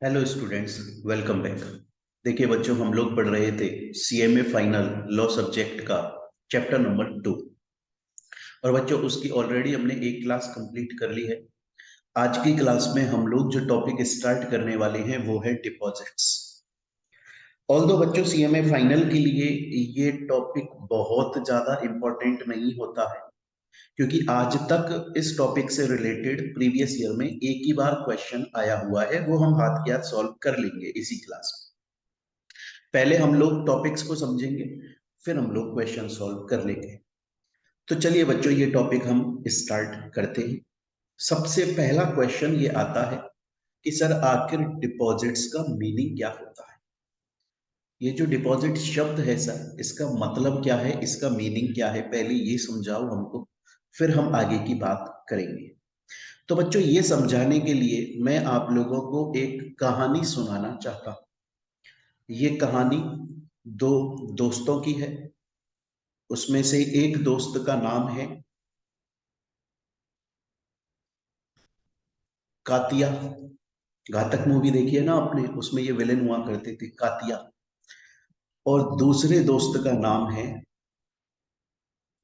Hello students, welcome back. देखिए बच्चों, हम लोग पढ़ रहे थे सीएमए फाइनल लॉ सब्जेक्ट का चैप्टर नंबर 2। और बच्चों, उसकी ऑलरेडी हमने एक क्लास कंप्लीट कर ली है। आज की क्लास में हम लोग जो टॉपिक स्टार्ट करने वाले हैं वो है डिपॉजिट्स। ऑल्दो बच्चों, सीएमए फाइनल के लिए ये टॉपिक बहुत ज्यादा इंपॉर्टेंट नहीं होता है, क्योंकि आज तक इस टॉपिक से रिलेटेड प्रीवियस ईयर में एक ही बार क्वेश्चन आया हुआ है, वो हम हाथ के हाथ सॉल्व कर लेंगे इसी क्लास में। पहले हम लोग टॉपिक्स को समझेंगे, फिर हम लोग क्वेश्चन सॉल्व कर लेंगे। तो चलिए बच्चों, ये टॉपिक हम स्टार्ट करते हैं। सबसे पहला क्वेश्चन ये आता है कि सर आखिर डिपॉजिट्स का मीनिंग क्या होता है। ये जो डिपॉजिट शब्द है सर, इसका मतलब क्या है, इसका मीनिंग क्या है, पहले ये समझाओ हमको, फिर हम आगे की बात करेंगे। तो बच्चों, ये समझाने के लिए मैं आप लोगों को एक कहानी सुनाना चाहता हूँ। ये कहानी दो दोस्तों की है। उसमें से एक दोस्त का नाम है कातिया। घातक मूवी देखी है ना आपने, उसमें ये विलेन हुआ करते थे कातिया। और दूसरे दोस्त का नाम है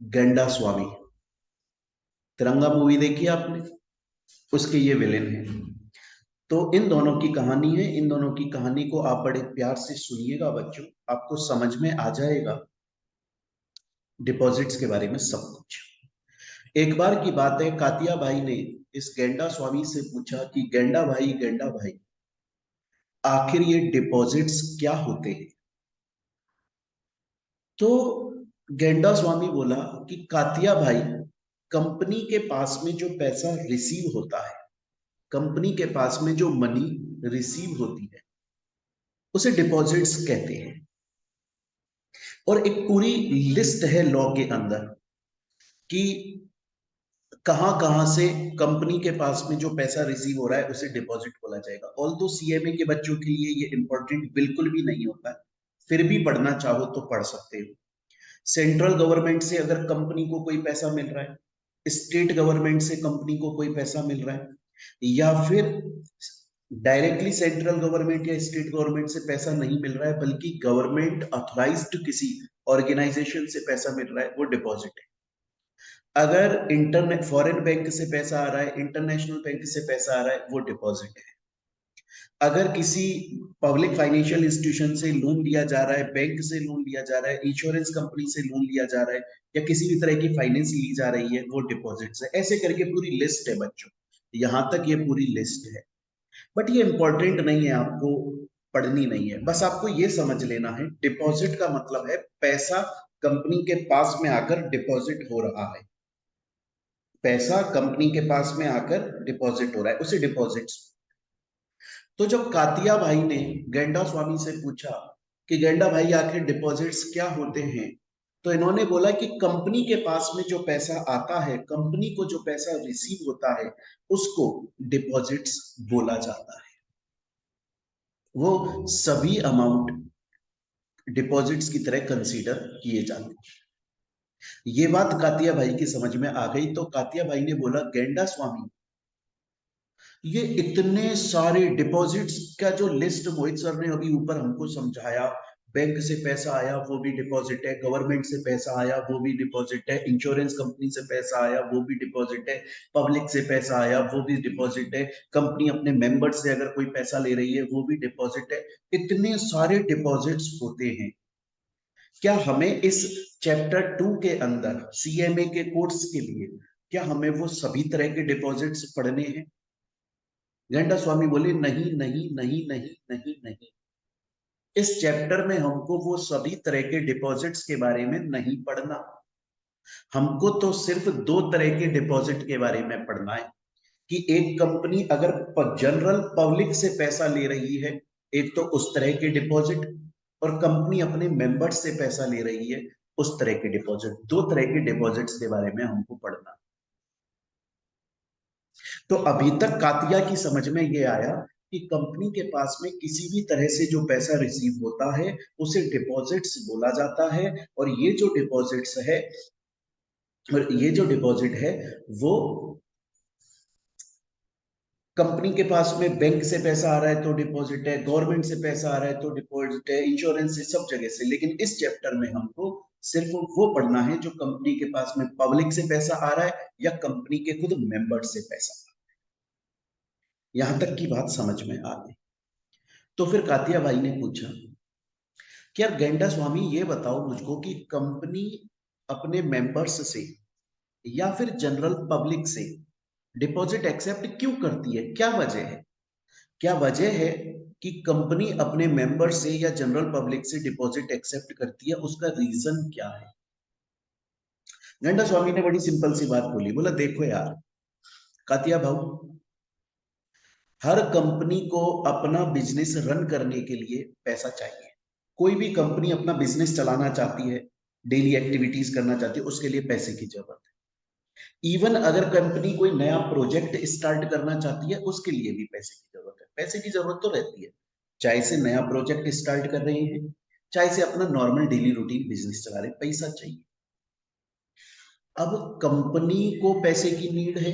गेंडा स्वामी। तिरंगा मूवी देखी है आपने, उसके ये विलेन है। तो इन दोनों की कहानी है। इन दोनों की कहानी को आप बड़े प्यार से सुनिएगा बच्चों, आपको समझ में आ जाएगा डिपॉजिट्स के बारे में सब कुछ। एक बार की बात है, कातिया भाई ने इस गेंडा स्वामी से पूछा कि गेंडा भाई, आखिर ये डिपॉजिट्स क्या होते हैं। तो गेंडा स्वामी बोला कि कातिया भाई, कंपनी के पास में जो पैसा रिसीव होता है, कंपनी के पास में जो मनी रिसीव होती है, उसे डिपॉजिट्स कहते हैं। और एक पूरी लिस्ट है लॉ के अंदर कि कहां कहां से कंपनी के पास में जो पैसा रिसीव हो रहा है उसे डिपॉजिट बोला जाएगा। ऑल्दो सीएमए के बच्चों के लिए ये इंपॉर्टेंट बिल्कुल भी नहीं होता है, फिर भी पढ़ना चाहो तो पढ़ सकते हो। सेंट्रल गवर्नमेंट से अगर कंपनी को कोई पैसा मिल रहा है, स्टेट गवर्नमेंट से कंपनी को कोई पैसा मिल रहा है, या फिर डायरेक्टली सेंट्रल गवर्नमेंट या स्टेट गवर्नमेंट से पैसा नहीं मिल रहा है, बल्कि गवर्नमेंट ऑथराइज्ड किसी ऑर्गेनाइजेशन से पैसा मिल रहा है, वो डिपॉजिट है। अगर इंटरनेट फॉरेन बैंक से पैसा आ रहा है, इंटरनेशनल बैंक से पैसा आ रहा है, वो डिपॉजिट है। अगर किसी पब्लिक फाइनेंशियल इंस्टीट्यूशन से लोन लिया जा रहा है, बैंक से लोन लिया जा रहा है, इंश्योरेंस कंपनी से लोन लिया जा रहा है, या किसी भी तरह की फाइनेंस ली जा रही है, वो डिपॉजिट्स है। ऐसे करके पूरी लिस्ट है बच्चों, यहां तक ये पूरी लिस्ट है। बट ये इंपॉर्टेंट नहीं है, आपको पढ़नी नहीं है, बस आपको ये समझ लेना है डिपॉजिट का मतलब है पैसा कंपनी के पास में आकर डिपॉजिट हो रहा है। पैसा कंपनी के पास में आकर डिपॉजिट हो रहा है, उसे डिपॉजिट्स। तो जब कातिया भाई ने गेंडा स्वामी से पूछा कि गेंडा भाई आखिर डिपॉजिट्स क्या होते हैं, तो इन्होंने बोला कि कंपनी के पास में जो पैसा आता है, कंपनी को जो पैसा रिसीव होता है, उसको डिपॉजिट्स बोला जाता है। वो सभी अमाउंट डिपॉजिट्स की तरह कंसीडर किए जाते हैं। ये बात कातिया भाई की समझ में आ गई, तो कातिया भाई ने बोला गेंडा स्वामी, ये इतने सारे डिपॉजिट्स का जो लिस्ट मोहित सर ने अभी ऊपर हमको समझाया, बैंक से पैसा आया वो भी डिपॉजिट है, गवर्नमेंट से पैसा आया वो भी डिपॉजिट है, इंश्योरेंस कंपनी से पैसा आया वो भी डिपॉजिट है, पब्लिक से पैसा आया वो भी डिपॉजिट है, कंपनी अपने मेंबर से अगर कोई पैसा ले रही है वो भी डिपॉजिट है। इतने सारे डिपॉजिट्स होते हैं। क्या हमें इस चैप्टर 2 के अंदर सीएमए के कोर्स के लिए, क्या हमें वो सभी तरह के डिपॉजिट्स पढ़ने हैं? गेंडा स्वामी बोले नहीं नहीं नहीं नहीं नहीं नहीं, इस चैप्टर में हमको वो सभी तरह के डिपॉजिट्स के बारे में नहीं पढ़ना। हमको तो सिर्फ दो तरह के डिपॉजिट के बारे में पढ़ना है कि एक कंपनी अगर जनरल पब्लिक से पैसा ले रही है, एक तो उस तरह के डिपॉजिट, और कंपनी अपने मेंबर्स से पैसा ले रही है, उस तरह के डिपॉजिट। दो तरह के डिपॉजिट्स के बारे में हमको पढ़ना। तो अभी तक कातिया की समझ में ये आया कि कंपनी के पास में किसी भी तरह से जो पैसा रिसीव होता है उसे डिपॉजिट्स बोला जाता है। और ये जो डिपॉजिट्स है, और ये जो डिपॉजिट है वो कंपनी के पास में बैंक से पैसा आ रहा है तो डिपॉजिट है, गवर्नमेंट से पैसा आ रहा है तो डिपॉजिट है, इंश्योरेंस से, सब जगह से। लेकिन इस चैप्टर में हमको सिर्फ वो पढ़ना है जो कंपनी के पास में पब्लिक से पैसा आ रहा है या कंपनी के खुद मेंबर से पैसा आ रहा है। यहां तक की बात समझ में आ गई। तो फिर कातिया भाई ने पूछा कि यार गेंडा स्वामी, ये बताओ मुझको कि कंपनी अपने मेंबर्स से या फिर जनरल पब्लिक से डिपॉजिट एक्सेप्ट क्यों करती है, क्या वजह है? क्या वजह है कि कंपनी अपने मेंबर से या जनरल पब्लिक से डिपॉजिट एक्सेप्ट करती है? उसका रीजन क्या है? गंडा स्वामी ने बड़ी सिंपल सी बात बोली, बोला देखो यार कातिया भाऊ, हर कंपनी को अपना बिजनेस रन करने के लिए पैसा चाहिए। कोई भी कंपनी अपना बिजनेस चलाना चाहती है, डेली एक्टिविटीज करना चाहती है, उसके लिए पैसे की जरूरत है। इवन अगर कंपनी कोई नया प्रोजेक्ट स्टार्ट करना चाहती है, उसके लिए भी पैसे की जरूरत है। पैसे की जरूरत तो रहती है, चाहे से नया प्रोजेक्ट स्टार्ट कर रहे हैं, चाहे से अपना नॉर्मल डेली रूटीन बिजनेस चला रहे, पैसा चाहिए। अब कंपनी को पैसे की नीड है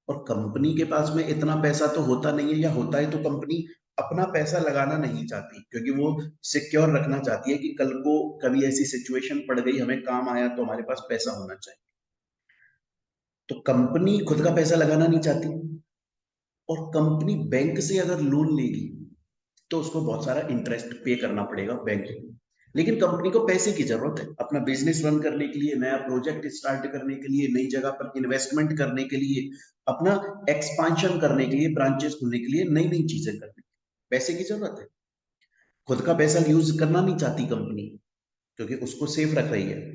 और कंपनी के पास में इतना पैसा तो होता नहीं है, या होता है तो कंपनी अपना पैसा लगाना नहीं चाहती, क्योंकि वो सिक्योर रखना चाहती है कि कल को कभी ऐसी सिचुएशन पड़ गई, हमें काम आया, तो हमारे पास पैसा होना चाहिए। तो कंपनी खुद का पैसा लगाना नहीं चाहती, और कंपनी बैंक से अगर लोन लेगी तो उसको बहुत सारा इंटरेस्ट पे करना पड़ेगा बैंक को। लेकिन कंपनी को पैसे की जरूरत है अपना बिजनेस रन करने के लिए, नया प्रोजेक्ट स्टार्ट करने के लिए, नई जगह पर इन्वेस्टमेंट करने के लिए, अपना एक्सपांशन करने के लिए, ब्रांचेस खोलने के लिए, नई नई चीजें करने के लिए पैसे की जरूरत है। खुद का पैसा यूज करना नहीं चाहती कंपनी, क्योंकि उसको सेफ रख रही है।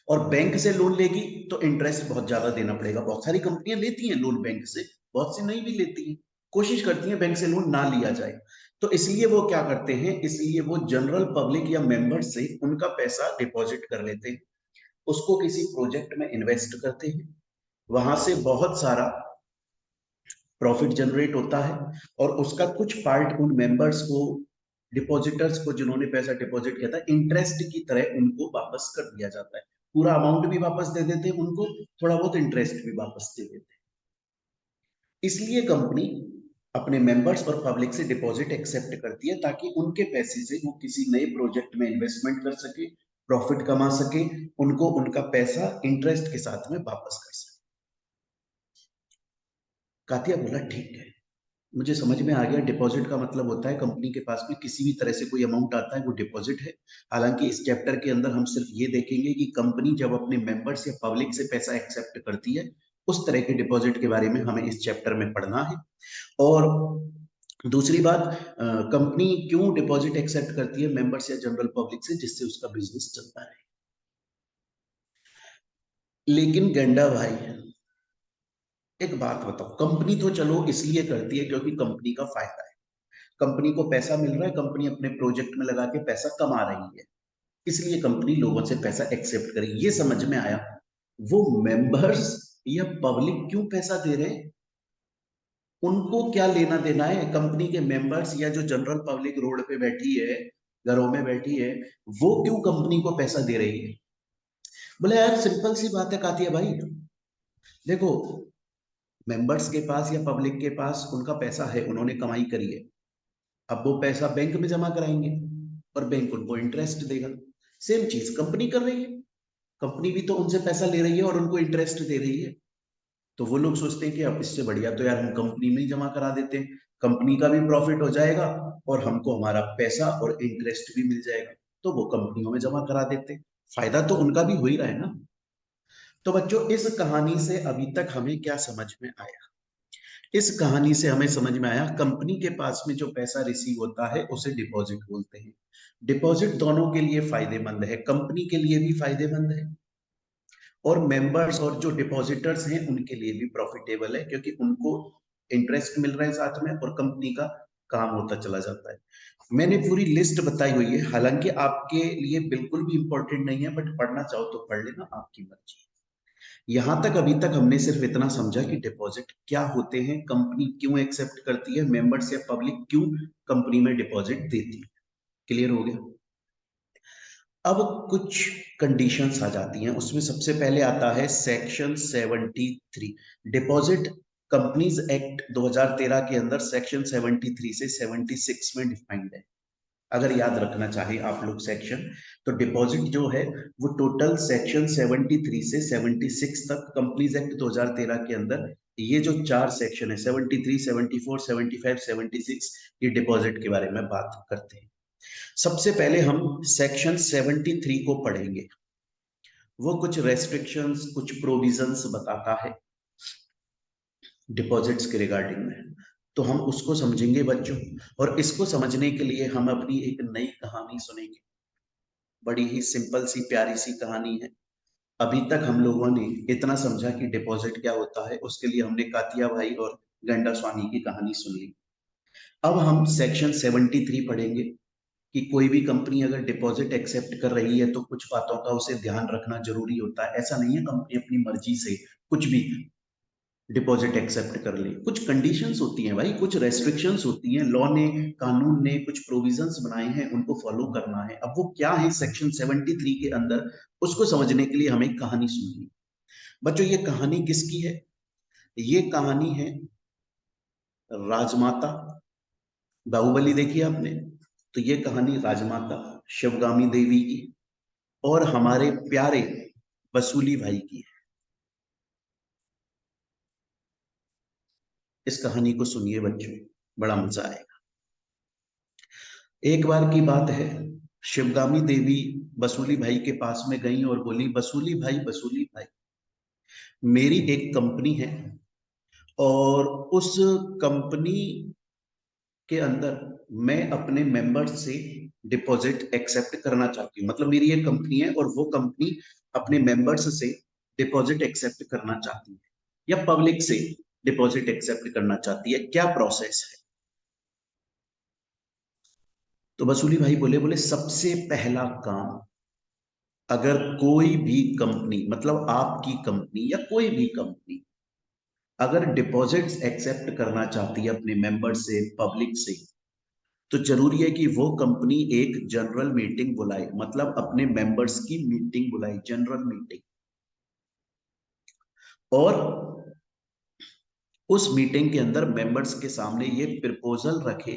और बैंक से लोन लेगी तो इंटरेस्ट बहुत ज्यादा देना पड़ेगा। बहुत सारी कंपनियां लेती हैं लोन बैंक से, बहुत सी नहीं भी लेती हैं, कोशिश करती हैं बैंक से लोन ना लिया जाए। तो इसलिए वो क्या करते हैं, इसलिए वो जनरल पब्लिक या मेंबर से उनका पैसा डिपॉजिट कर लेते हैं, उसको किसी प्रोजेक्ट में इन्वेस्ट करते हैं, वहां से बहुत सारा प्रॉफिट जनरेट होता है, और उसका कुछ पार्ट उन मेंबर्स को, डिपॉजिटर्स को, जिन्होंने पैसा डिपॉजिट किया था, इंटरेस्ट की तरह उनको वापस कर दिया जाता है। पूरा अमाउंट भी वापस दे देते हैं उनको, थोड़ा बहुत इंटरेस्ट भी वापस दे देते हैं। इसलिए कंपनी अपने मेंबर्स और पब्लिक से डिपॉजिट एक्सेप्ट करती है, ताकि उनके पैसे से वो किसी नए प्रोजेक्ट में इन्वेस्टमेंट कर सके, प्रॉफिट कमा सके, उनको उनका पैसा इंटरेस्ट के साथ में वापस कर सके। कातिया बोला ठीक है, मुझे समझ में आ गया। डिपॉजिट का मतलब होता है कंपनी के पास में किसी भी तरह से कोई अमाउंट आता है, वो डिपॉजिट है। हालांकि इस चैप्टर के अंदर हम सिर्फ ये देखेंगे कि कंपनी जब अपने मेंबर्स या पब्लिक से पैसा एक्सेप्ट करती है, उस तरह के डिपॉजिट के बारे में हमें इस चैप्टर में पढ़ना है। और दूसरी बात, कंपनी क्यों डिपॉजिट एक्सेप्ट करती है मेंबर्स या जनरल पब्लिक से, जिससे उसका बिजनेस चलता है। लेकिन गंडा भाई, एक बात बताओ, कंपनी तो चलो इसलिए करती है क्योंकि कंपनी का फायदा है, कंपनी को पैसा मिल रहा है, कंपनी अपने प्रोजेक्ट में लगा के पैसा कमा रही है, इसलिए कंपनी लोगों से पैसा एक्सेप्ट करेगी, ये समझ में आया। वो मेंबर्स या पब्लिक क्यों पैसा दे रहे हैं, उनको क्या लेना देना है कंपनी के मेंबर्स या जो जनरल पब्लिक रोड पे बैठी है, घरों में बैठी है, वो क्यों कंपनी को पैसा दे रही है? बोले यार सिंपल सी बात है कातिया भाई, देखो, मेंबर्स के पास या पब्लिक के पास उनका पैसा है, उन्होंने कमाई करी है, अब वो पैसा बैंक में जमा कराएंगे और बैंक उनको इंटरेस्ट देगा। सेम चीज कंपनी कर रही है, कंपनी भी तो उनसे पैसा ले रही है और उनको इंटरेस्ट दे रही है। तो वो लोग सोचते हैं कि अब इससे बढ़िया तो यार हम कंपनी में ही जमा करा देते हैं, कंपनी का भी प्रॉफिट हो जाएगा और हमको हमारा पैसा और इंटरेस्ट भी मिल जाएगा। तो वो कंपनियों में जमा करा देते हैं, फायदा तो उनका भी हो ही रहा है ना। तो बच्चों, इस कहानी से अभी तक हमें क्या समझ में आया? इस कहानी से हमें समझ में आया कंपनी के पास में जो पैसा रिसीव होता है उसे डिपॉजिट बोलते हैं। डिपॉजिट दोनों के लिए फायदेमंद है, कंपनी के लिए भी फायदेमंद है और मेंबर्स और जो डिपॉजिटर्स हैं उनके लिए भी प्रॉफिटेबल है, क्योंकि उनको इंटरेस्ट मिल रहा है साथ में और कंपनी का काम होता चला जाता है। मैंने पूरी लिस्ट बताई हुई है, हालांकि आपके लिए बिल्कुल भी इंपॉर्टेंट नहीं है, बट पढ़ना चाहो तो पढ़ लेना, आपकी मर्जी। यहां तक अभी तक हमने सिर्फ इतना समझा कि डिपॉजिट क्या होते हैं, कंपनी क्यों एक्सेप्ट करती है, मेंबर्स या पब्लिक क्यों कंपनी में डिपॉजिट देती है। क्लियर हो गया? अब कुछ कंडीशंस आ जाती हैं, उसमें सबसे पहले आता है सेक्शन 73, डिपॉजिट कंपनीज एक्ट 2013 के अंदर सेक्शन 73 से 76 में डिफाइंड है। अगर याद रखना चाहे आप लोग सेक्शन, तो डिपॉजिट जो है वो टोटल सेक्शन 73 से 76 तक कंपनीज एक्ट 2013 के अंदर ये जो 4 सेक्शन है 73, 74, 75, 76, ये डिपॉजिट के बारे में बात करते हैं। सबसे पहले हम सेक्शन 73 को पढ़ेंगे। वो कुछ रेस्ट्रिक्शंस, कुछ प्रोविजंस बताता है डिपॉजिट्स के रिगार्डिंग में, तो हम उसको समझेंगे बच्चों। और इसको समझने के लिए हम अपनी एक नई कहानी सुनेंगे। बड़ी ही सिंपल सी प्यारी सी कहानी है। अभी तक हम लोगों ने इतना समझा कि डिपॉजिट क्या होता है, उसके लिए हमने कातिया भाई और गंडा स्वामी की कहानी सुन ली। अब हम सेक्शन 73 पढ़ेंगे कि कोई भी कंपनी अगर डिपॉजिट एक्सेप्ट कर रही है तो कुछ बातों का उसे ध्यान रखना जरूरी होता है। ऐसा नहीं है कंपनी अपनी मर्जी से कुछ भी डिपॉजिट एक्सेप्ट कर ले। कुछ कंडीशंस होती हैं भाई, कुछ रेस्ट्रिक्शंस होती हैं, लॉ ने, कानून ने कुछ प्रोविजंस बनाए हैं, उनको फॉलो करना है। अब वो क्या है सेक्शन 73 के अंदर, उसको समझने के लिए हमें कहानी सुननी। बच्चों ये कहानी किसकी है? ये कहानी है राजमाता, बाहुबली देखी आपने? तो ये कहानी राजमाता शिवगामी देवी की और हमारे प्यारे वसूली भाई की है। इस कहानी को सुनिए बच्चों, बड़ा मजा आएगा। एक बार की बात है, शिवगामी देवी वसूली भाई के पास में गई और बोली, वसूली भाई, वसूली भाई, मेरी एक कंपनी है और उस कंपनी के अंदर मैं अपने मेंबर्स से डिपॉजिट एक्सेप्ट करना चाहती हूँ। मतलब मेरी एक कंपनी है और वो कंपनी अपने मेंबर्स से डिपॉजिट एक्सेप्ट करना चाहती है या पब्लिक से डिपॉजिट एक्सेप्ट करना चाहती है, क्या प्रोसेस है? तो वसूली भाई बोले, सबसे पहला काम, अगर कोई भी कंपनी, मतलब आपकी कंपनी या कोई भी कंपनी अगर डिपॉजिट्स एक्सेप्ट करना चाहती है अपने मेंबर से, पब्लिक से, तो जरूरी है कि वो कंपनी एक जनरल मीटिंग बुलाए, मतलब अपने मेंबर्स की मीटिंग बुलाए, जनरल मीटिंग। और उस मीटिंग के अंदर मेंबर्स के सामने ये प्रपोजल रखे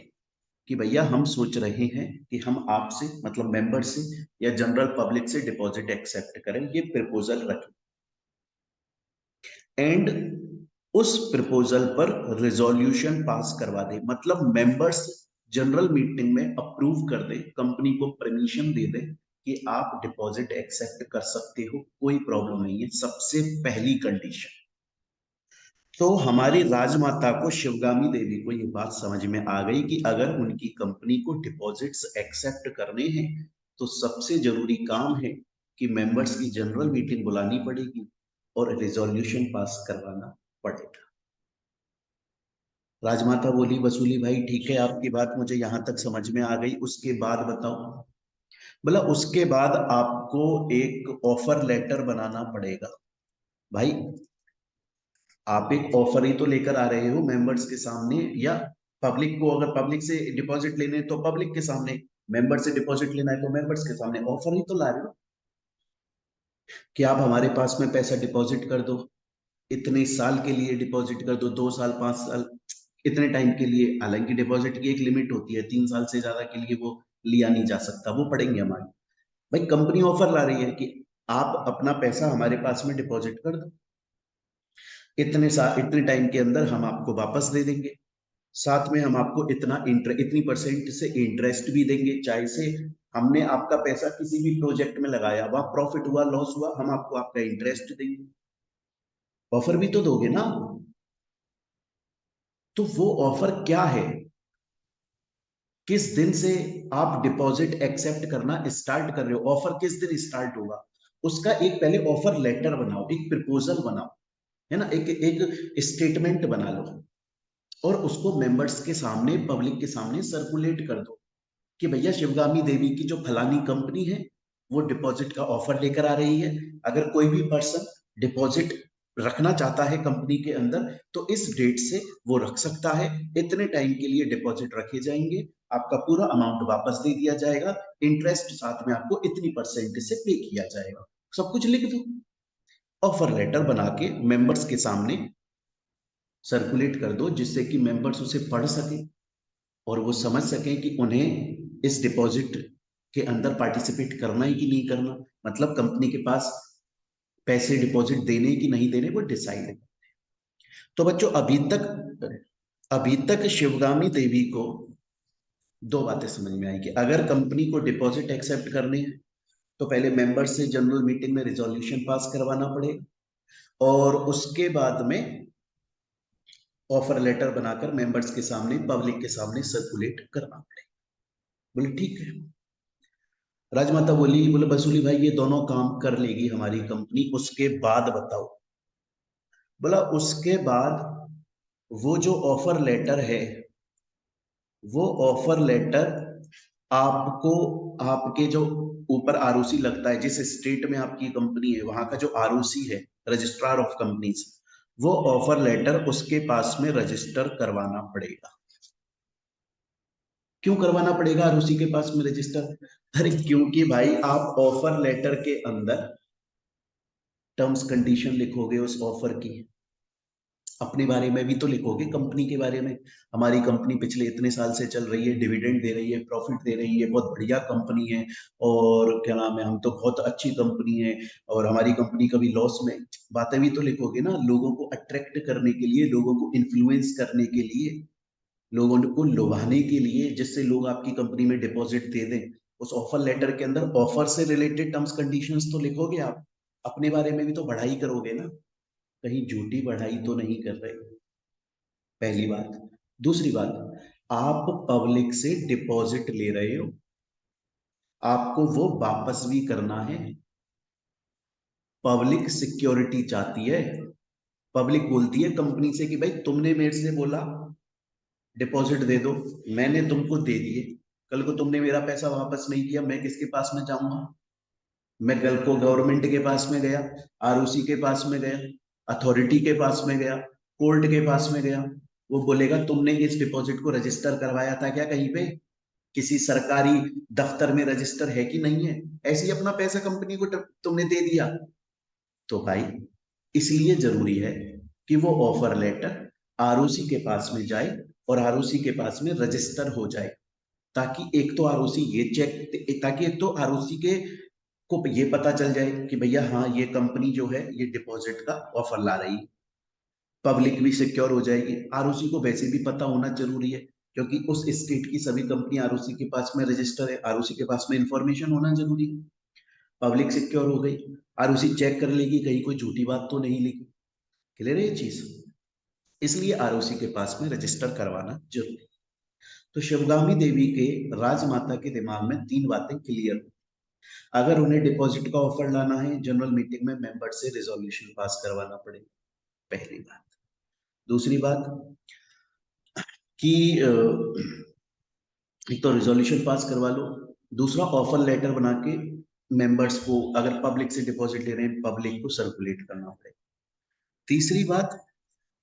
कि भैया हम सोच रहे हैं कि हम आपसे, मतलब मेंबर से या जनरल पब्लिक से डिपॉजिट एक्सेप्ट करें, ये प्रपोजल रखें। एंड उस प्रपोजल पर रिजोल्यूशन पास करवा दे, मतलब मेंबर्स जनरल मीटिंग में अप्रूव कर दे, कंपनी को परमिशन दे दे कि आप डिपॉजिट एक्सेप्ट कर सकते हो, कोई प्रॉब्लम नहीं है। सबसे पहली कंडीशन। तो हमारी राजमाता को, शिवगामी देवी को, ये बात समझ में आ गई कि अगर उनकी कंपनी को डिपॉजिट्स एक्सेप्ट करने हैं तो सबसे जरूरी काम है कि मेंबर्स की जनरल मीटिंग बुलानी पड़ेगी और रिजोल्यूशन पास करवाना पड़ेगा। राजमाता बोली, वसूली भाई ठीक है, आपकी बात मुझे यहां तक समझ में आ गई, उसके बाद बताओ? बोला, उसके बाद आपको एक ऑफर लेटर बनाना पड़ेगा। भाई आप एक ऑफर ही तो लेकर आ रहे हो मेंबर्स के सामने, या पब्लिक को, अगर पब्लिक से डिपॉजिट लेने तो पब्लिक के सामने, मेंबर से डिपॉजिट लेना है तो मेंबर्स के सामने, ऑफर ही तो ला रहे हो कि आप हमारे पास में पैसा डिपॉजिट कर दो, इतने साल के लिए डिपॉजिट कर दो, 2 साल, 5 साल, इतने टाइम के लिए। हालांकि डिपॉजिट की एक लिमिट होती है, 3 साल से ज्यादा के लिए वो लिया नहीं जा सकता, वो पड़ेंगे हमारे। भाई कंपनी ऑफर ला रही है कि आप अपना पैसा हमारे पास में डिपॉजिट कर दो, इतने साल, इतने टाइम के अंदर हम आपको वापस दे देंगे, साथ में हम आपको इतनी परसेंट से इंटरेस्ट भी देंगे, चाहे से हमने आपका पैसा किसी भी प्रोजेक्ट में लगाया, वहां प्रॉफिट हुआ, लॉस हुआ, हम आपको आपका इंटरेस्ट देंगे। ऑफर भी तो दोगे ना? तो वो ऑफर क्या है, किस दिन से आप डिपॉजिट एक्सेप्ट करना स्टार्ट कर रहे हो, ऑफर किस दिन स्टार्ट होगा, उसका एक पहले ऑफर लेटर बनाओ, एक प्रपोजल बनाओ, है ना, एक एक स्टेटमेंट बना लो और उसको मेंबर्स के सामने, पब्लिक के सामने सर्कुलेट कर दो कि भैया शिवगामी देवी की जो फलानी कंपनी है वो डिपॉजिट का ऑफर लेकर आ रही है। अगर कोई भी पर्सन डिपॉजिट रखना चाहता है कंपनी के अंदर तो इस डेट से वो रख सकता है, इतने टाइम के लिए डिपॉजिट रखे जाएंगे, आपका पूरा अमाउंट वापस दे दिया जाएगा, इंटरेस्ट साथ में आपको इतनी परसेंट से पे किया जाएगा। सब कुछ लिख दो, ऑफर लेटर बना के मेंबर्स के सामने सर्कुलेट कर दो, जिससे कि मेंबर्स उसे पढ़ सके और वो समझ सकें कि उन्हें इस डिपॉजिट के अंदर पार्टिसिपेट करना है कि नहीं करना, मतलब कंपनी के पास पैसे डिपॉजिट देने कि नहीं देने वो डिसाइड है। तो बच्चों अभी तक शिवगामी देवी को दो बातें समझ में आई कि अगर कंपनी को डिपॉजिट एक्सेप्ट करने हैं तो पहले मेंबर से जनरल मीटिंग में रिजोल्यूशन पास करवाना पड़ेगा और उसके बाद में ऑफर लेटर बनाकर मेंबर्स के सामने, पब्लिक के सामने सर्कुलेट करना पड़ेगा। बोले ठीक है। राजमाता बोले बसूली भाई ये दोनों काम कर लेगी हमारी कंपनी, उसके बाद बताओ। बोला उसके बाद वो जो ऑफर लेटर है, वो ऑफर लेटर आपको, आपके जो ऊपर आरओसी लगता है, जिस स्टेट में आपकी कंपनी है वहां का जो आरओसी है, रजिस्ट्रार ऑफ कंपनीज, वो ऑफर लेटर उसके पास में रजिस्टर करवाना पड़ेगा। क्यों करवाना पड़ेगा आरओसी के पास में रजिस्टर? अरे क्योंकि भाई आप ऑफर लेटर के अंदर टर्म्स कंडीशन लिखोगे उस ऑफर की, अपने बारे में भी तो लिखोगे, कंपनी के बारे में। हमारी कंपनी पिछले इतने साल से चल रही है, डिविडेंड दे रही है, प्रॉफिट दे रही है, बहुत बढ़िया कंपनी है, और क्या नाम है, हम तो बहुत अच्छी कंपनी है, और हमारी कंपनी कभी लॉस में, बातें भी तो लिखोगे ना, लोगों को अट्रैक्ट करने के लिए, लोगों को इन्फ्लुएंस करने के लिए, लोगों को लुभाने के लिए, जिससे लोग आपकी कंपनी में डिपॉजिट दे दें। उस ऑफर लेटर के अंदर ऑफर से रिलेटेड टर्म्स कंडीशंस तो लिखोगे आप, अपने बारे में भी तो बढ़ाई करोगे ना, कहीं झूठी बढ़ाई तो नहीं कर रहे। पहली बात। दूसरी बात, आप पब्लिक से डिपॉजिट ले रहे हो, आपको वो वापस भी करना है। पब्लिक सिक्योरिटी चाहती है, पब्लिक बोलती है कंपनी से कि भाई तुमने मेरे से बोला डिपॉजिट दे दो, मैंने तुमको दे दिए, कल को तुमने मेरा पैसा वापस नहीं किया, मैं किसके पास में जाऊंगा? मैं कल को गवर्नमेंट के पास में गया, आरओसी के पास में गया, अथॉरिटी के पास में गया, कोर्ट के पास में गया, वो बोलेगा तुमने इस डिपॉजिट को रजिस्टर करवाया था क्या कहीं पे, किसी सरकारी दफ्तर में रजिस्टर है कि नहीं है, ऐसे ही अपना पैसा कंपनी को तुमने दे दिया। तो भाई इसलिए जरूरी है कि वो ऑफर लेटर आरओसी के पास में जाए और आरओसी के पास में रजिस्टर हो जाए, ताकि एक तो आरओसी ये चेक, ताकि एक तो आरओसी के को ये पता चल जाए कि भैया हाँ ये कंपनी जो है ये डिपॉजिट का ऑफर ला रही है, पब्लिक भी सिक्योर हो जाएगी। आरओसी को वैसे भी पता होना जरूरी है, क्योंकि उस स्टेट की सभी कंपनी आरओसी के पास में रजिस्टर है, आरओसी के पास में इंफॉर्मेशन होना जरूरी है। पब्लिक सिक्योर हो गई, आरओसी चेक कर लेगी कहीं कोई झूठी बात तो नहीं लिखी। क्लियर है ये चीज? इसलिए आरओसी के पास में रजिस्टर करवाना जरूरी है। तो शिवगामी देवी के राजमाता के दिमाग में तीन बातें क्लियर हो, अगर उन्हें डिपॉजिट का ऑफर लाना है, जनरल मीटिंग में मेंबर से रिजोल्यूशन पास करवाना पड़ेगा, पहली बात। दूसरी बात कि एक तो रिजोल्यूशन पास करवा लो, दूसरा ऑफर लेटर बना के मेंबर्स को, अगर पब्लिक से डिपॉजिट ले रहे हैं, पब्लिक को सर्कुलेट करना पड़ेगा। तीसरी बात,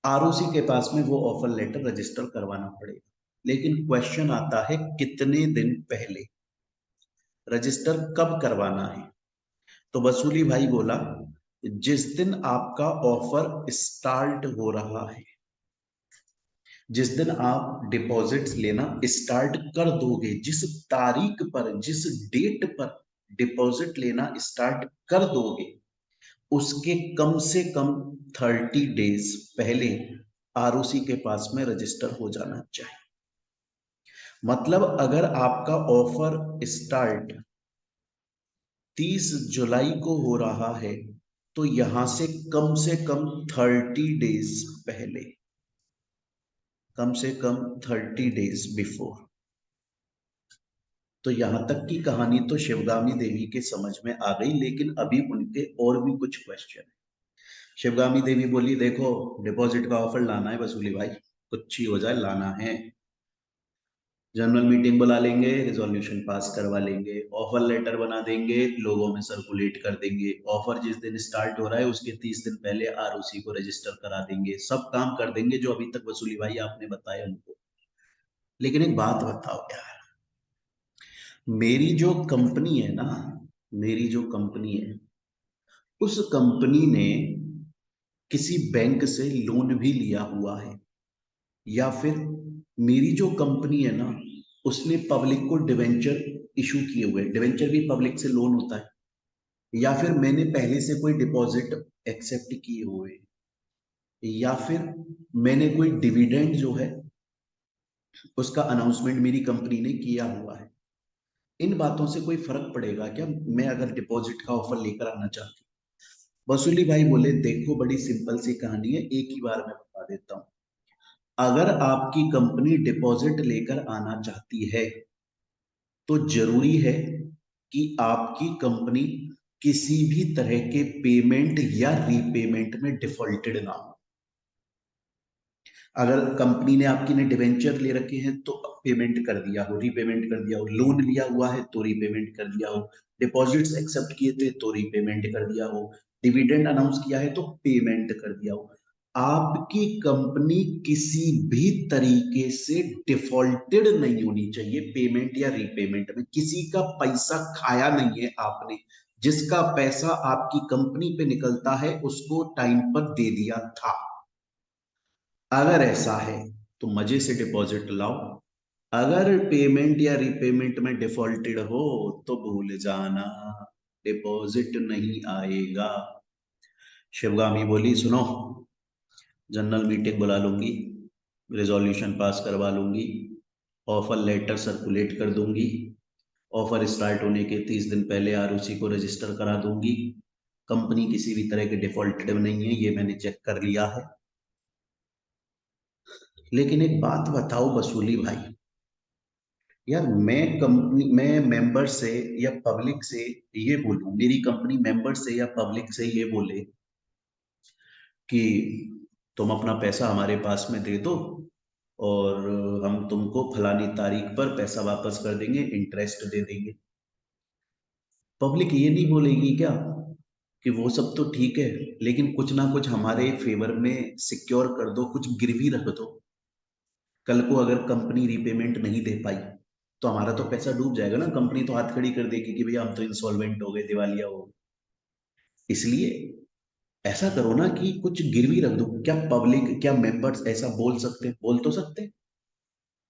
आरओसी के पास में वो ऑफर लेटर रजिस्टर करवाना पड़ेगा। लेकिन क्वेश्चन आता है कितने दिन पहले, रजिस्टर कब करवाना है? तो वसूली भाई बोला जिस दिन आपका ऑफर स्टार्ट हो रहा है, जिस दिन आप डिपॉजिट्स लेना स्टार्ट कर दोगे, जिस तारीख पर, जिस डेट पर डिपॉजिट लेना स्टार्ट कर दोगे, उसके कम से कम 30 डेज पहले आरओसी के पास में रजिस्टर हो जाना चाहिए। मतलब अगर आपका ऑफर स्टार्ट 30 जुलाई को हो रहा है, तो यहां से कम 30 डेज पहले, कम से कम 30 डेज बिफोर। तो यहां तक की कहानी तो शिवगामी देवी के समझ में आ गई, लेकिन अभी उनके और भी कुछ क्वेश्चन है। शिवगामी देवी बोली देखो डिपॉजिट का ऑफर लाना है वसूली भाई, कुछ ही हो जाए लाना है, जनरल मीटिंग बुला लेंगे, रिजोल्यूशन पास करवा लेंगे, ऑफर लेटर बना देंगे, लोगों में सर्कुलेट कर देंगे, ऑफर जिस दिन स्टार्ट हो रहा है उसके 30 दिन पहले आरओसी को रजिस्टर करा देंगे, सब काम कर देंगे जो अभी तक वसूली भाई आपने बताया उनको। लेकिन एक बात बताओ यार, मेरी जो कंपनी है ना, मेरी जो कंपनी है, उस कंपनी ने किसी बैंक से लोन भी लिया हुआ है, या फिर मेरी जो कंपनी है ना उसने पब्लिक को डिवेंचर इशू किए हुए, डिवेंचर भी पब्लिक से लोन होता है, या फिर मैंने पहले से कोई डिपॉजिट एक्सेप्ट किए हुए, या फिर मैंने कोई डिविडेंड जो है उसका अनाउंसमेंट मेरी कंपनी ने किया हुआ है। इन बातों से कोई फर्क पड़ेगा क्या मैं अगर डिपॉजिट का ऑफर लेकर आना चाहती हूँ? वसूली भाई बोले देखो बड़ी सिंपल सी कहानी है, एक ही बार मैं बता देता हूँ। अगर आपकी कंपनी डिपॉजिट लेकर आना चाहती है तो जरूरी है कि आपकी कंपनी किसी भी तरह के पेमेंट या रीपेमेंट में डिफॉल्टेड ना हो। अगर कंपनी ने आपकी ने डिवेंचर ले रखे हैं तो पेमेंट कर दिया हो, रीपेमेंट कर दिया हो, लोन लिया हुआ है तो रीपेमेंट कर दिया हो, डिपॉजिट्स एक्सेप्ट किए थे तो रीपेमेंट कर दिया हो, डिविडेंड अनाउंस किया है तो पेमेंट कर दिया हो, आपकी कंपनी किसी भी तरीके से डिफॉल्टेड नहीं होनी चाहिए। पेमेंट या रीपेमेंट में किसी का पैसा खाया नहीं है आपने, जिसका पैसा आपकी कंपनी पे निकलता है उसको टाइम पर दे दिया था। अगर ऐसा है तो मजे से डिपॉजिट लाओ, अगर पेमेंट या रीपेमेंट में डिफॉल्टेड हो तो भूल जाना, डिपॉजिट नहीं आएगा। शिवगामी बोली सुनो, जनरल मीटिंग बुला लूंगी, रिजोल्यूशन पास करवा लूंगी, ऑफर लेटर सर्कुलेट कर दूंगी, ऑफर स्टार्ट होने के 30 दिन पहले आरओसी को रजिस्टर करा दूंगी, कंपनी किसी भी तरह के डिफॉल्टेड नहीं है, ये मैंने चेक कर लिया है। लेकिन एक बात बताओ वसूली भाई, यार मैं कंपनी मैं मेंबर से या पब्लिक से ये बोलूं, मेरी कंपनी मेंबर से या पब्लिक से ये बोले कि तुम अपना पैसा हमारे पास में दे दो और हम तुमको फलानी तारीख पर पैसा वापस कर देंगे, इंटरेस्ट दे देंगे। पब्लिक ये नहीं बोलेगी क्या कि वो सब तो ठीक है लेकिन कुछ ना कुछ हमारे फेवर में सिक्योर कर दो, कुछ गिरवी रख दो, कल को अगर कंपनी रीपेमेंट नहीं दे पाई तो हमारा तो पैसा डूब जाएगा ना, कंपनी तो हाथ खड़ी कर देगी कि भैया हम तो इंसॉल्वेंट हो गए, दिवालिया हो गए। इसलिए ऐसा करो ना कि कुछ गिरवी रख दो। क्या पब्लिक, क्या मेंबर्स ऐसा बोल सकते, बोल तो सकते,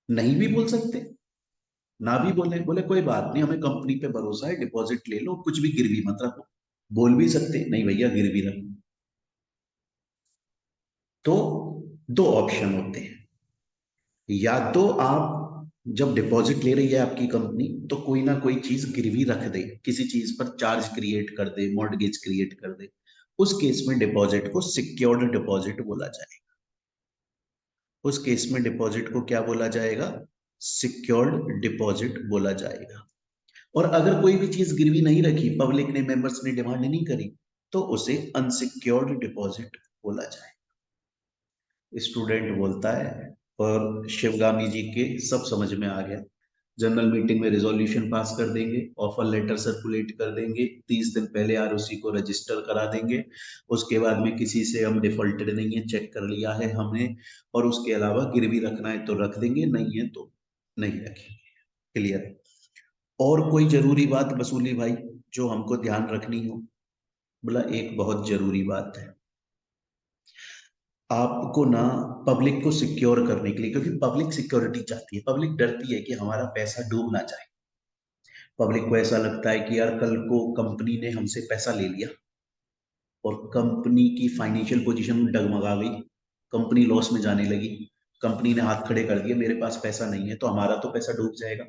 नहीं भी बोल सकते, ना भी बोले, बोले कोई बात नहीं हमें कंपनी पे भरोसा है, डिपॉजिट ले लो, कुछ भी गिरवी मत रखो। बोल भी सकते नहीं भैया गिरवी रखो। तो दो ऑप्शन होते हैं, या तो आप जब डिपॉजिट ले रही है आपकी कंपनी तो कोई ना कोई चीज गिरवी रख दे, किसी चीज पर चार्ज क्रिएट कर दे, मॉर्गेज क्रिएट कर दे, उस केस में डिपॉजिट को सिक्योर्ड डिपॉजिट बोला जाएगा। उस केस में डिपॉजिट को क्या बोला जाएगा? सिक्योर्ड डिपॉजिट बोला जाएगा। और अगर कोई भी चीज गिरवी नहीं रखी, पब्लिक ने, मेंबर्स ने डिमांड नहीं करी, तो उसे अनसिक्योर्ड डिपॉजिट बोला जाए। स्टूडेंट बोलता है और शिवगामी जी के सब समझ में आ गया। जनरल मीटिंग में रिजोल्यूशन पास कर देंगे, ऑफर लेटर सर्कुलेट कर देंगे, 30 दिन पहले आरओसी को रजिस्टर करा देंगे, उसके बाद में किसी से हम डिफॉल्टेड नहीं है, चेक कर लिया है हमने, और उसके अलावा गिरवी रखना है तो रख देंगे, नहीं है तो नहीं रखेंगे। क्लियर है? और कोई जरूरी बात वसूली भाई जो हमको ध्यान रखनी हो? बोला एक बहुत जरूरी बात है, आपको ना पब्लिक को सिक्योर करने के लिए, क्योंकि पब्लिक सिक्योरिटी चाहती है, पब्लिक डरती है कि हमारा पैसा डूब ना जाए। पब्लिक को ऐसा लगता है कि यार कल को कंपनी ने हमसे पैसा ले लिया और कंपनी की फाइनेंशियल पोजीशन डगमगा गई, कंपनी लॉस में जाने लगी, कंपनी ने हाथ खड़े कर दिए मेरे पास पैसा नहीं है तो हमारा तो पैसा डूब जाएगा।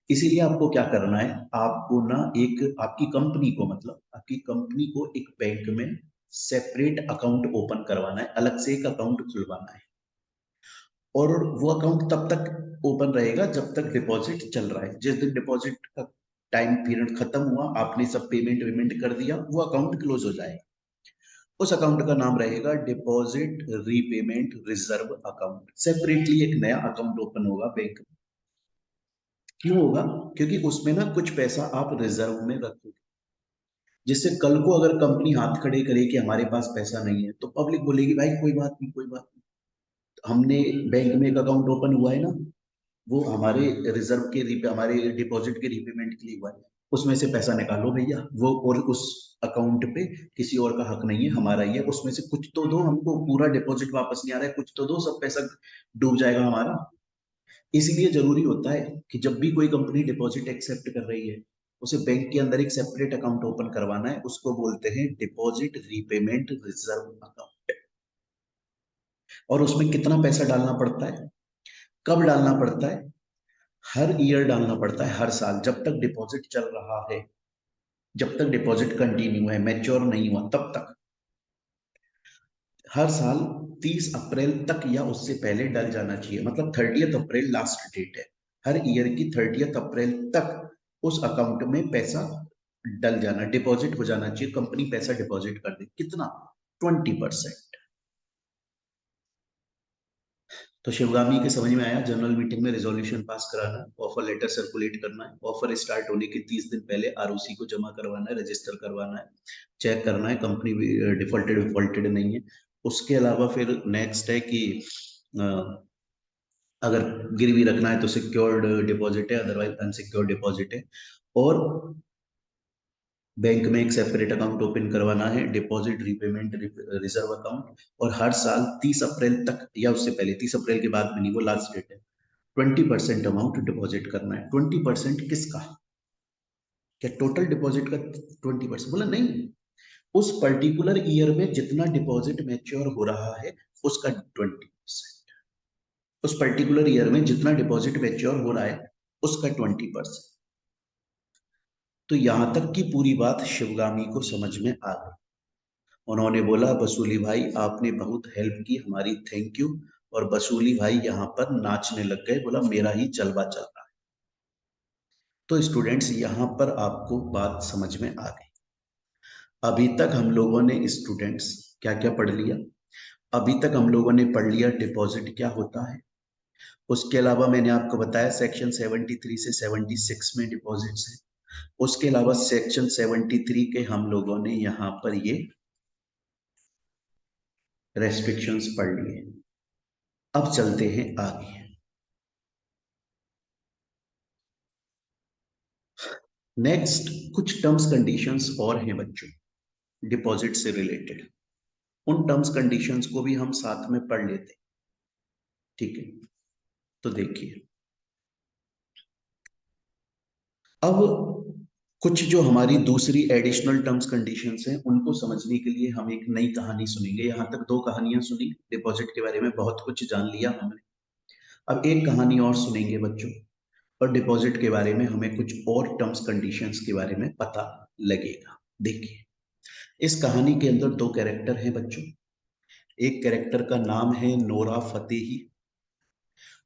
इसीलिए आपको क्या करना है, आपको ना एक, आपकी कंपनी को, मतलब आपकी कंपनी को एक बैंक में सेपरेट अकाउंट ओपन करवाना है, अलग से एक अकाउंट खुलवाना है, और वो अकाउंट तब तक ओपन रहेगा जब तक डिपॉजिट चल रहा है। जिस दिन डिपॉजिट का टाइम पीरियड खत्म हुआ, आपने सब पेमेंट वेमेंट कर दिया, वो अकाउंट क्लोज हो जाएगा। उस अकाउंट का नाम रहेगा deposit repayment reserve account. Separately एक नया अकाउंट ओपन होगा बैंक में। क्यों होगा? क्योंकि उसमें ना कुछ पैसा आप रिजर्व में रखोगे, जिससे कल को अगर कंपनी हाथ खड़े करे कि हमारे पास पैसा नहीं है तो पब्लिक बोलेगी भाई कोई बात नहीं, कोई बात नहीं, हमने बैंक में एक अकाउंट ओपन हुआ है ना, वो हमारे रिजर्व के हमारे डिपॉजिट के रीपेमेंट के लिए हुआ है, उसमें से पैसा निकालो भैया, वो और उस अकाउंट पे किसी और का हक नहीं है, हमारा ही है, उसमें से कुछ तो दो, हमको पूरा डिपॉजिट वापस नहीं आ रहा है, कुछ तो दो, सब पैसा डूब जाएगा हमारा। इसीलिए जरूरी होता है कि जब भी कोई कंपनी डिपॉजिट एक्सेप्ट कर रही है, उसे बैंक के अंदर एक सेपरेट अकाउंट ओपन करवाना है, उसको बोलते हैं डिपॉजिट रीपेमेंट रिजर्व अकाउंट। और उसमें कितना पैसा डालना पड़ता है, कब डालना पड़ता है? हर ईयर डालना पड़ता है, हर साल, जब तक डिपॉजिट चल रहा है, जब तक डिपॉजिट कंटिन्यू है, मैच्योर नहीं हुआ तब तक। हर साल 30 अप्रैल तक या उससे पहले डल जाना चाहिए, मतलब 30 अप्रैल लास्ट डेट है। हर ईयर की 30 अप्रैल तक उस अकाउंट में पैसा डल जाना, डिपॉजिट हो जाना चाहिए, कंपनी पैसा डिपॉजिट कर दे। कितना? 20%। तो शिवगामी के समझ में आया, जनरल मीटिंग में रेजोल्यूशन पास कराना, ऑफर लेटर सर्कुलेट करना है, ऑफर स्टार्ट होने के 30 दिन पहले आरओसी को जमा करवाना है, रजिस्टर करवाना है, चेक करना है कंपनी डिफॉल्टेड डिफॉल्टेड नहीं है। उसके अलावा फिर नेक्स्ट है कि अगर गिरवी रखना है तो सिक्योर्ड डिपॉजिट है, अदरवाइज अनसिक्योर्ड डिपॉजिट है। और बैंक में एक सेपरेट अकाउंट ओपन करवाना है, डिपॉजिट रीपेमेंट रिजर्व अकाउंट। और हर साल 30 अप्रैल तक या उससे पहले, 30 अप्रैल के बाद भी नहीं, वो लास्ट डेट है, 20% अमाउंट डिपॉजिट करना है। 20% किसका? क्या टोटल डिपॉजिट का 20%? बोला नहीं, उस पर्टिकुलर ईयर में जितना डिपॉजिट मैच्योर हो रहा है उसका 20%। उस पर्टिकुलर ईयर में जितना डिपॉजिट मैच्योर हो रहा है उसका 20%। तो यहां तक की पूरी बात शिवगामी को समझ में आ गई। उन्होंने बोला बसूली भाई आपने बहुत हेल्प की हमारी, थैंक यू। और बसूली भाई यहाँ पर नाचने लग गए, बोला मेरा ही चलवा चल रहा है। तो स्टूडेंट्स यहाँ पर आपको बात समझ में आ गई। अभी तक हम लोगों ने स्टूडेंट्स क्या क्या पढ़ लिया? अभी तक हम लोगों ने पढ़ लिया डिपॉजिट क्या होता है। उसके अलावा मैंने आपको बताया सेक्शन 73 से 76 में डिपॉजिट्स है। उसके अलावा सेक्शन 73 के हम लोगों ने यहाँ पर ये रेस्ट्रिक्शंस पढ़ लिए। अब चलते हैं आगे। नेक्स्ट कुछ टर्म्स कंडीशंस और हैं बच्चों, डिपॉजिट से रिलेटेड। उन टर्म्स कंडीशंस को भी हम साथ में पढ़ लेते हैं, ठीक है? तो देखिए, अब कुछ जो हमारी दूसरी एडिशनल टर्म्स कंडीशंस हैं उनको समझने के लिए हम एक नई कहानी सुनेंगे। यहां तक दो कहानियां सुनी, डिपॉजिट के बारे में बहुत कुछ जान लिया हमने। अब एक कहानी और सुनेंगे बच्चों, और डिपॉजिट के बारे में हमें कुछ और टर्म्स कंडीशंस के बारे में पता लगेगा। देखिए, इस कहानी के अंदर दो कैरेक्टर हैं बच्चों। एक कैरेक्टर का नाम है नोरा फतेही,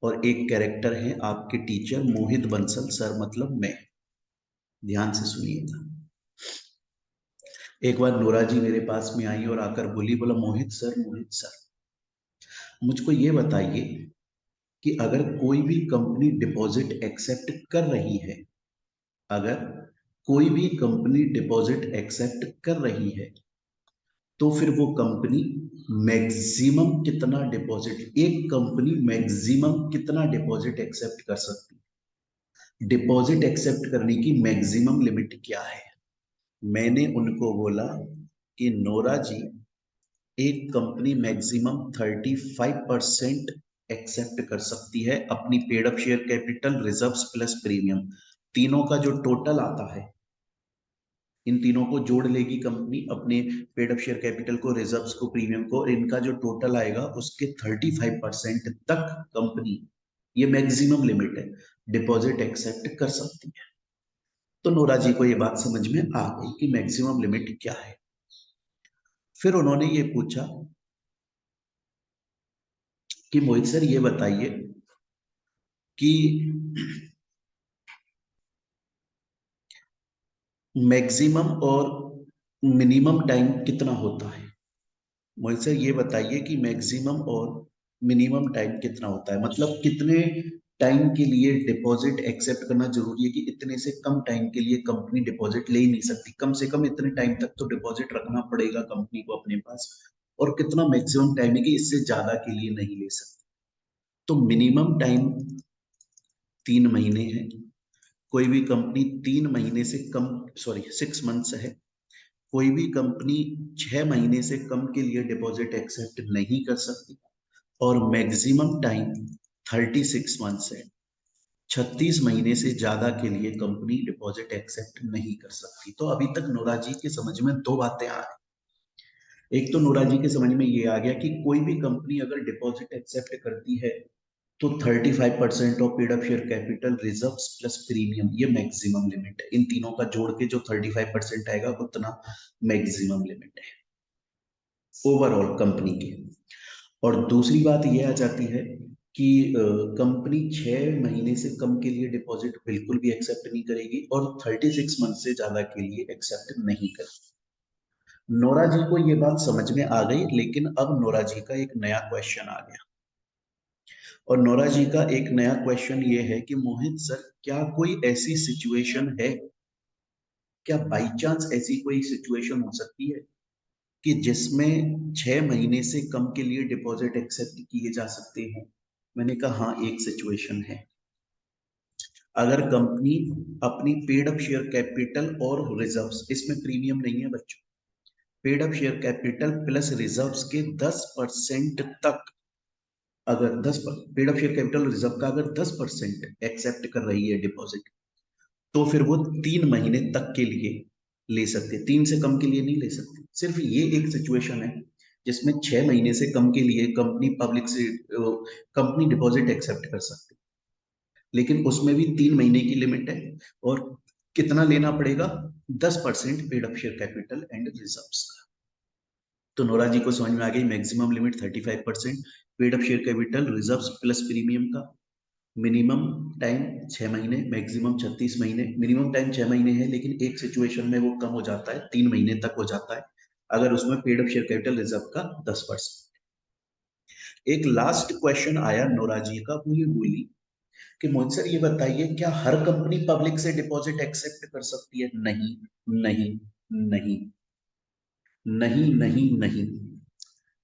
और एक कैरेक्टर है आपके टीचर मोहित बंसल सर, मतलब मैं। ध्यान से सुनिएगा। एक बार नोरा जी मेरे पास में आई और आकर बोली, बोला मोहित सर मुझको ये बताइए कि अगर कोई भी कंपनी डिपॉजिट एक्सेप्ट कर रही है, अगर कोई भी कंपनी डिपॉजिट एक्सेप्ट कर रही है, तो फिर वो कंपनी मैक्सिमम कितना डिपॉजिट, एक कंपनी मैक्सिमम कितना डिपॉजिट एक्सेप्ट कर सकती है? डिपॉजिट एक्सेप्ट करने की मैक्सिमम लिमिट क्या है? मैंने उनको बोला कि नोरा जी, एक कंपनी मैक्सिमम 35% एक्सेप्ट कर सकती है अपनी paid up share capital, reserves plus premium, तीनों का जो टोटल आता है, इन तीनों को जोड़ लेगी कंपनी, अपने पेड अप शेयर कैपिटल को, रिजर्व्स को, प्रीमियम को, इनका जो टोटल आएगा उसके 35% तक कंपनी, ये मैक्सिमम लिमिट है, डिपॉजिट एक्सेप्ट कर सकती है। तो नोरा जी को ये बात समझ में आ गई कि मैक्सिमम लिमिट क्या है। फिर उन्होंने ये पूछा कि मोहित सर ये बताइए कि मैक्सिमम और मिनिमम टाइम कितना होता है? मुझे ये बताइए कि मैक्सिमम और मिनिमम टाइम कितना होता है, मतलब कितने टाइम के लिए डिपॉजिट एक्सेप्ट करना जरूरी है, कि इतने से कम टाइम के लिए कंपनी डिपॉजिट ले ही नहीं सकती, कम से कम इतने टाइम तक तो डिपॉजिट रखना पड़ेगा कंपनी को अपने पास, और कितना मैक्सिमम टाइम है कि इससे ज्यादा के लिए नहीं ले सकती। तो मिनिमम टाइम 3 महीने है, कोई भी कंपनी 3 महीने से कम, सॉरी 6 मंथ है, कोई भी कंपनी 6 महीने से कम के लिए डिपॉजिट एक्सेप्ट नहीं कर सकती, और मैक्सिमम टाइम 36 मंथ्स है। 36 महीने से ज्यादा के लिए कंपनी डिपॉजिट एक्सेप्ट नहीं कर सकती। तो अभी तक नोरा जी के समझ में दो बातें आ रही। एक तो नोरा जी के समझ में ये आ गया कि कोई भी कंपनी अगर डिपॉजिट एक्सेप्ट करती है तो 35% of paid up share capital reserve plus premium, ये मैक्सिमम लिमिट है। इन तीनों का जोड़ के जो 35% आएगा उतना मैक्सिमम लिमिट है ओवरऑल कंपनी के। और दूसरी बात ये आ जाती है कि कंपनी 6 महीने से कम के लिए डिपॉजिट बिल्कुल भी एक्सेप्ट नहीं करेगी, और 36 मंथ से ज्यादा के लिए एक्सेप्ट नहीं करेगी। नोरा जी को ये बात समझ में आ गई, लेकिन अब नोरा जी का एक नया क्वेश्चन आ गया। और नोरा जी का एक नया क्वेश्चन ये है कि मोहित सर, क्या कोई ऐसी सिचुएशन है, क्या बाई चांस ऐसी कोई सिचुएशन हो सकती है कि जिसमें 6 महीने से कम के लिए डिपॉजिट एक्सेप्ट किए जा सकते हैं? मैंने कहा हाँ, एक सिचुएशन है। अगर कंपनी अपनी पेड अप शेयर कैपिटल और रिजर्व्स, इसमें प्रीमियम नहीं है बच्चों, paid up share capital plus reserves के 10% तक, अगर 10 paid up share capital reserve का अगर 10% एक्सेप्ट कर रही है डिपॉजिट, तो फिर वो 3 महीने तक के लिए ले सकते, 3 से कम के लिए नहीं ले सकते। सिर्फ ये एक सिचुएशन है जिसमें 6 महीने से कम के लिए कंपनी पब्लिक से कंपनी डिपॉजिट एक्सेप्ट कर सकती, लेकिन उसमें भी 3 महीने की लिमिट है। और कितना लेना पड़ेगा? 10% paid up share capital and reserves का। तो नोरा जी को समझ में आ गई, maximum limit 35% paid up share capital reserves plus premium का, मिनिमम टाइम 6 महीने, मैक्सिमम 36 महीने। मिनिमम टाइम 6 महीने है, लेकिन एक सिचुएशन में वो कम हो जाता है, 3 महीने तक हो जाता है, अगर उसमें paid up share capital reserve का 10%। एक लास्ट क्वेश्चन आया नोरा जी का, वो ये बोली कि मोहन सर ये बताइए, क्या हर कंपनी पब्लिक से डिपॉजिट एक्सेप्ट कर सकती है? नहीं, नहीं, नहीं, नहीं, नहीं, नहीं।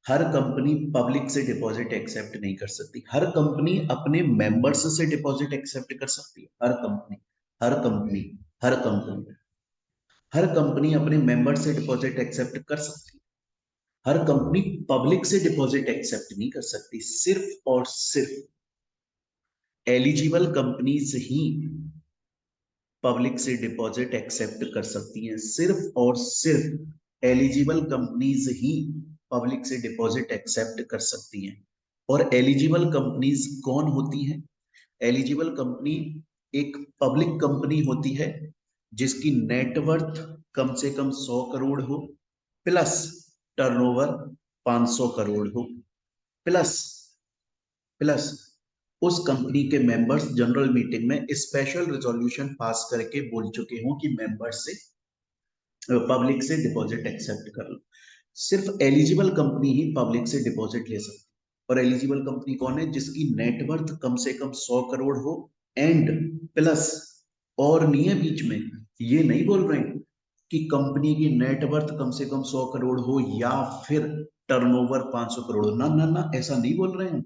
हर कंपनी पब्लिक से डिपॉजिट एक्सेप्ट नहीं कर सकती। हर कंपनी अपने मेंबर्स से डिपॉजिट एक्सेप्ट कर सकती है। हर कंपनी, हर कंपनी, हर कंपनी, हर कंपनी अपने मेंबर से डिपॉजिट एक्सेप्ट कर सकती है। हर कंपनी पब्लिक से डिपॉजिट एक्सेप्ट नहीं कर सकती। सिर्फ और सिर्फ एलिजिबल कंपनीज ही पब्लिक से डिपॉजिट एक्सेप्ट कर सकती हैं। सिर्फ और सिर्फ एलिजिबल कंपनीज ही पब्लिक से डिपॉजिट एक्सेप्ट कर सकती हैं। और एलिजिबल कंपनीज कौन होती हैं? एलिजिबल कंपनी एक पब्लिक कंपनी होती है जिसकी नेटवर्थ कम से कम 100 करोड़ हो, प्लस टर्नओवर 500 करोड़ हो, प्लस प्लस उस कंपनी के मेंबर्स जनरल मीटिंग में स्पेशल रिजोल्यूशन पास करके बोल चुके हों कि मेंबर्स से पब्लिक से डिपॉजिट एक्सेप्ट कर लो। सिर्फ एलिजिबल कंपनी ही पब्लिक से डिपॉजिट ले सकती। और एलिजिबल कंपनी कौन है? जिसकी नेटवर्थ कम से कम 100 करोड़ हो, एंड प्लस, और नहीं है बीच में, ये नहीं बोल रहे हैं कि कंपनी की नेटवर्थ कम से कम 100 करोड़ हो या फिर टर्नओवर 500 करोड़ हो। ना ना ना, ऐसा नहीं बोल रहे हैं।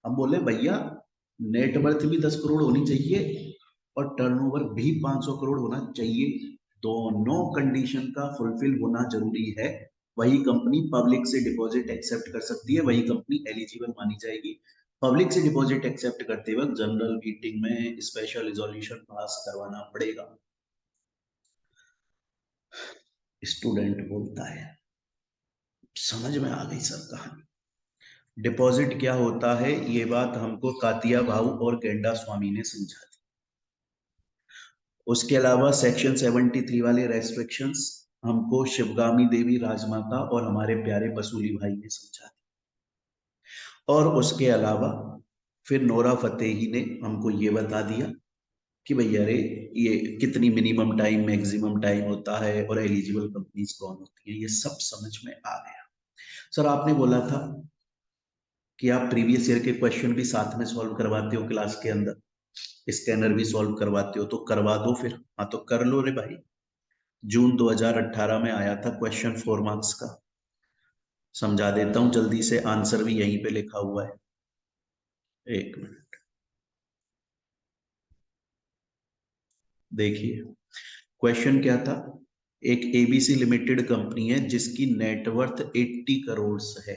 हम बोले भैया, नेटवर्थ भी 10 करोड़ होनी चाहिए और टर्नओवर भी 500 करोड़ होना चाहिए। दोनों कंडीशन का फुलफिल होना जरूरी है। वही कंपनी पब्लिक से डिपॉजिट एक्सेप्ट कर सकती है, वही कंपनी एलिजिबल मानी जाएगी। पब्लिक से डिपॉजिट एक्सेप्ट करते वक्त जनरल मीटिंग में स्पेशल रिजोल्यूशन पास करवाना पड़ेगा। स्टूडेंट बोलता है, समझ में आ गई सर कहानी। डिपॉजिट क्या होता है, ये बात हमको कातिया भाऊ और गेंडा स्वामी ने समझा दी। उसके अलावा सेक्शन 73 वाले रेस्ट्रिक्शंस हमको शिवगामी देवी राजमाता और हमारे प्यारे बसूली भाई ने समझा दी। और उसके अलावा फिर नोरा फतेही ने हमको ये बता दिया कि भैया अरे, ये कितनी मिनिमम टाइम मैक्सिमम टाइम होता है और एलिजिबल कंपनीज कौन होती है, ये सब समझ में आ गया। सर आपने बोला था कि आप प्रीवियस ईयर के क्वेश्चन भी साथ में सॉल्व करवाते हो क्लास के अंदर, स्कैनर भी सॉल्व करवाते हो, तो करवा दो फिर। हाँ तो कर लो रे भाई। जून 2018 में आया था क्वेश्चन 4 मार्क्स का। समझा देता हूं जल्दी से, आंसर भी यहीं पे लिखा हुआ है। एक मिनट। देखिए क्वेश्चन क्या था, एक एबीसी लिमिटेड कंपनी है जिसकी नेटवर्थ 80 करोड़ है।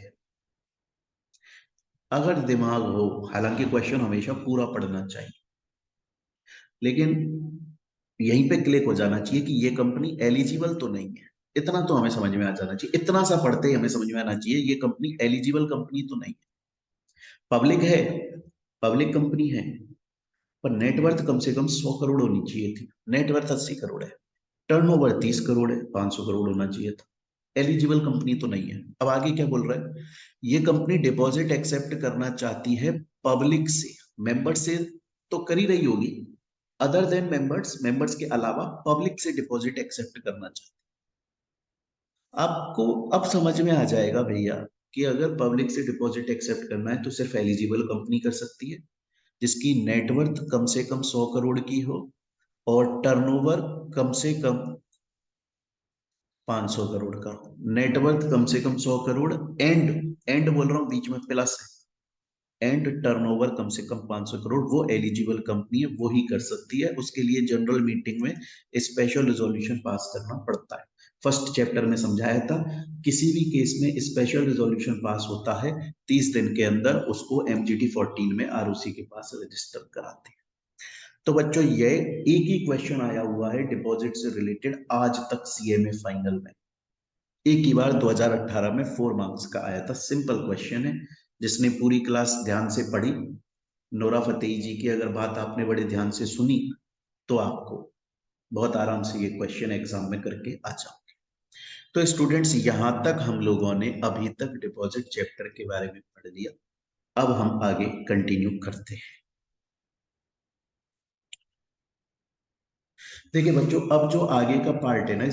अगर दिमाग हो, हालांकि क्वेश्चन हमेशा पूरा पढ़ना चाहिए, लेकिन यहीं पे क्लिक हो जाना चाहिए कि ये कंपनी एलिजिबल तो नहीं है। इतना तो हमें समझ में आ जाना चाहिए, इतना सा पढ़ते ही हमें समझ में आना चाहिए ये कंपनी एलिजिबल कंपनी तो नहीं है। पब्लिक है, पब्लिक कंपनी है, पर नेटवर्थ कम से कम 100 करोड़ होनी चाहिए थी, नेटवर्थ 80 करोड़ है, टर्नओवर 30 करोड़ है, 500 करोड़ होना चाहिए था। एलिजिबल कंपनी तो नहीं है। अब आगे क्या बोल रहा है, ये कंपनी डिपॉजिट एक्सेप्ट करना चाहती है पब्लिक से, मेंबर से तो कर ही रही होगी, अदर देन मेंबर्स, मेंबर्स के अलावा पब्लिक से डिपॉजिट एक्सेप्ट करना चाहती है। आपको अब समझ में आ जाएगा भैया कि अगर पब्लिक से डिपॉजिट एक्सेप्ट करना है तो सिर्फ एलिजिबल कंपनी कर सकती है, जिसकी नेटवर्थ कम से कम 100 करोड़ की हो और टर्नओवर कम से कम 500 करोड़ का हो। नेटवर्थ कम से कम 100 करोड़, एंड बोल रहा हूं, बीच में प्लस है, एंड टर्नओवर कम से कम 500 करोड़, वो एलिजिबल कंपनी है, वो ही कर सकती है। उसके लिए जनरल मीटिंग में स्पेशल रिजोल्यूशन पास करना पड़ता है। फर्स्ट चैप्टर में समझाया था, किसी भी केस में स्पेशल रिजोल्यूशन पास होता है 30 दिन के अंदर, उसको एमजीटी 14 में आरओसी के पास रजिस्टर कराते हैं। तो बच्चों ये एक ही क्वेश्चन आया हुआ है डिपॉजिट से रिलेटेड आज तक सीएमए फाइनल में, एक ही बार 2018 में 4 मार्क्स का आया था। सिंपल क्वेश्चन है, जिसने पूरी क्लास ध्यान से पढ़ी, नोरा फतेही जी की अगर बात आपने बड़े ध्यान से सुनी, तो आपको बहुत आराम से ये क्वेश्चन एग्जाम में करके आ जाओगे। तो स्टूडेंट्स, यहां तक हम लोगों ने अभी तक डिपॉजिट चैप्टर के बारे में पढ़ लिया। अब हम आगे कंटिन्यू करते हैं। देखिए बच्चों, अब जो आगे का पार्ट है ना,